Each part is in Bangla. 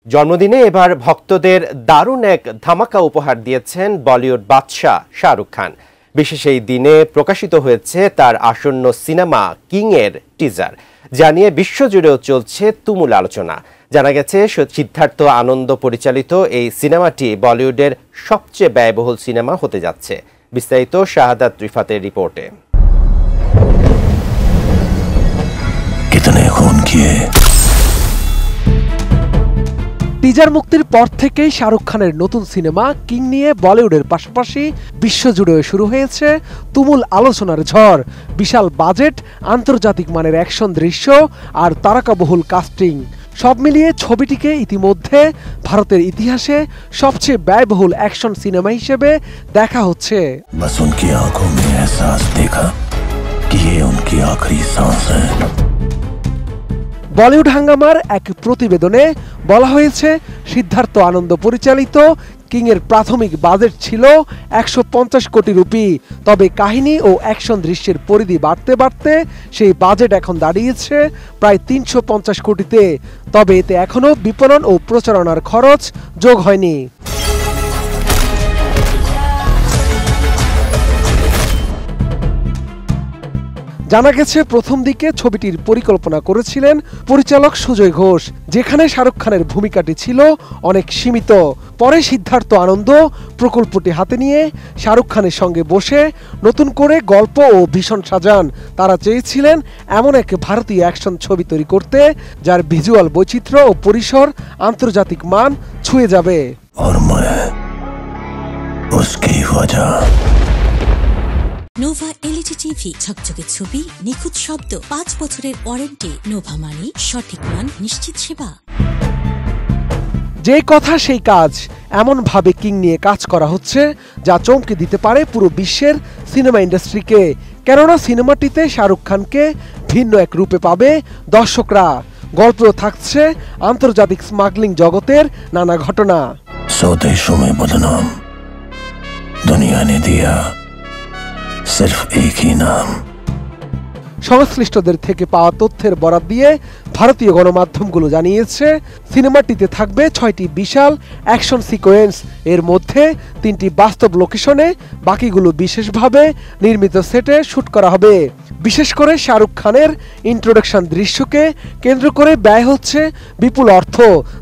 জন্মদিনে এবার ভক্তদের দারুণ এক ধামাকা উপহার দিয়েছেন বলিউড বাদশা শাহরুখ খান। বিশেষ এই দিনে প্রকাশিত হয়েছে তার আসন্ন সিনেমা কিং এর টিজার, যা নিয়ে বিশ্বজুড়েও চলছে তুমুল আলোচনা। জানা গেছে সিদ্ধার্থ আনন্দ পরিচালিত এই সিনেমাটি বলিউডের সবচেয়ে ব্যয়বহুল সিনেমা হতে যাচ্ছে। বিস্তারিত শাহাদাত রিফাতের রিপোর্টে। টিজার মুক্তির পর থেকেই শাহরুখ খানের নতুন সিনেমা কিং নিয়ে বলিউডের পাশাপাশি বিশ্বজুড়েও শুরু হয়েছে তুমুল আলোচনার ঝড়। বিশাল বাজেট, আন্তর্জাতিক মানের অ্যাকশন দৃশ্য আর তারকাবহুল কাস্টিং সব মিলিয়ে ছবিটিকে ইতিমধ্যে ভারতের ইতিহাসে সবচেয়ে ব্যয়বহুল অ্যাকশন সিনেমা হিসেবে দেখা হচ্ছে। বলিউড হাঙ্গামার এক প্রতিবেদনে বলা হয়েছে, সিদ্ধার্থ আনন্দ পরিচালিত কিং এর প্রাথমিক বাজেট ছিল 150 কোটি রুপি। তবে কাহিনী ও অ্যাকশন দৃশ্যের পরিধি বাড়তে বাড়তে সেই বাজেট এখন দাঁড়িয়েছে প্রায় 350 কোটিতে। তবে এতে এখনও বিপণন ও প্রচারণার খরচ যোগ হয়নি। জানা গেছে, প্রথম দিকে ছবিটির পরিকল্পনা করেছিলেন পরিচালক সুজয় ঘোষ, যেখানে শাহরুখ খানের ভূমিকাটি ছিল অনেক সীমিত। পরে সিদ্ধার্থ আনন্দ প্রকল্পটি হাতে নিয়ে শাহরুখ খানের সঙ্গে বসে নতুন করে গল্প ও ভীষণ সাজান। তারা চেয়েছিলেন এমন এক ভারতীয় অ্যাকশন ছবি তৈরি করতে, যার ভিজুয়াল বৈচিত্র্য ও পরিসর আন্তর্জাতিক মান ছুঁয়ে যাবে। নোভা এলইডি টিভি, ঝকঝকে ছবি, নিখুঁত শব্দ, 5 বছরের ওয়ারেন্টি। নোভা মানি সঠিক মান, নিশ্চিত সেবা। যে কথা সেই কাজ, এমন ভাবে কিং নিয়ে কাজ করা হচ্ছে যা চমকে দিতে পারে পুরো বিশ্বের সিনেমা ইন্ডাস্ট্রিকে। কেননা সিনেমাটিতে শাহরুখ খানকে ভিন্ন এক রূপে পাবে দর্শকরা। গল্প থাকছে আন্তর্জাতিক স্মাগলিং জগতের নানা ঘটনা। स्वदेशों में बदनाम दुनिया ने दिया सिर्फ एक ही नाम। সংশ্লিষ্টদের থেকে পাওয়া তথ্যের বরাত দিয়ে ভারতীয় গণমাধ্যমগুলো জানিয়েছে, সিনেমাটিতে থাকবে 6টি বিশাল অ্যাকশন সিকোয়েন্স। এর মধ্যে 3টি বাস্তব লোকেশনে, বাকিগুলো বিশেষভাবে নির্মিত সেটে শুট করা হবে। বিশেষ করে শাহরুখ খানের ইন্ট্রোডাকশন দৃশ্যকে কেন্দ্র করে ব্যয় হচ্ছে বিপুল অর্থ,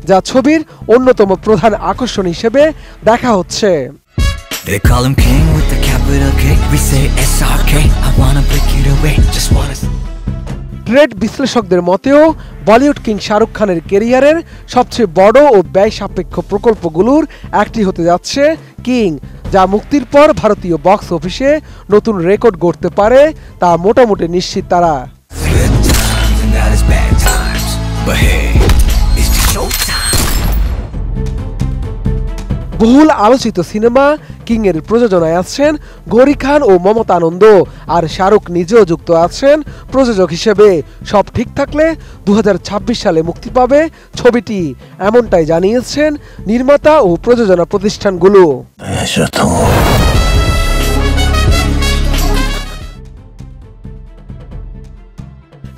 যা ছবির অন্যতম প্রধান আকর্ষণ হিসেবে দেখা হচ্ছে। They call him king with the capital K. We say SRK. I wanna break it away. Just wanna. Trade বিশ্লেষকদের মতেও বলিউড কিং শাহরুখ খানের ক্যারিয়ারের সবচেয়ে বড় ও ব্যয় সাপেক্ষ প্রকল্পগুলোর একটি হতে যাচ্ছে কিং, যা মুক্তির পর ভারতীয় বক্স অফিসে নতুন রেকর্ড গড়তে পারে তা মোটামুটি নিশ্চিত তারা। বহুল আলোচিত সিনেমা কিং এর প্রযোজনায় আছেন গৌরী খান ও মমতা আনন্দ, আর শাহরুখ নিজেও যুক্ত আছেন প্রযোজক হিসেবে। সব ঠিক থাকলে 2026 সালে মুক্তি পাবে ছবিটি, এমনটাই জানিয়েছেন নির্মাতা ও প্রযোজনা প্রতিষ্ঠানগুলো।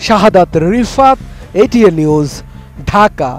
শাহাদাত রিফাত, ATN নিউজ, ঢাকা।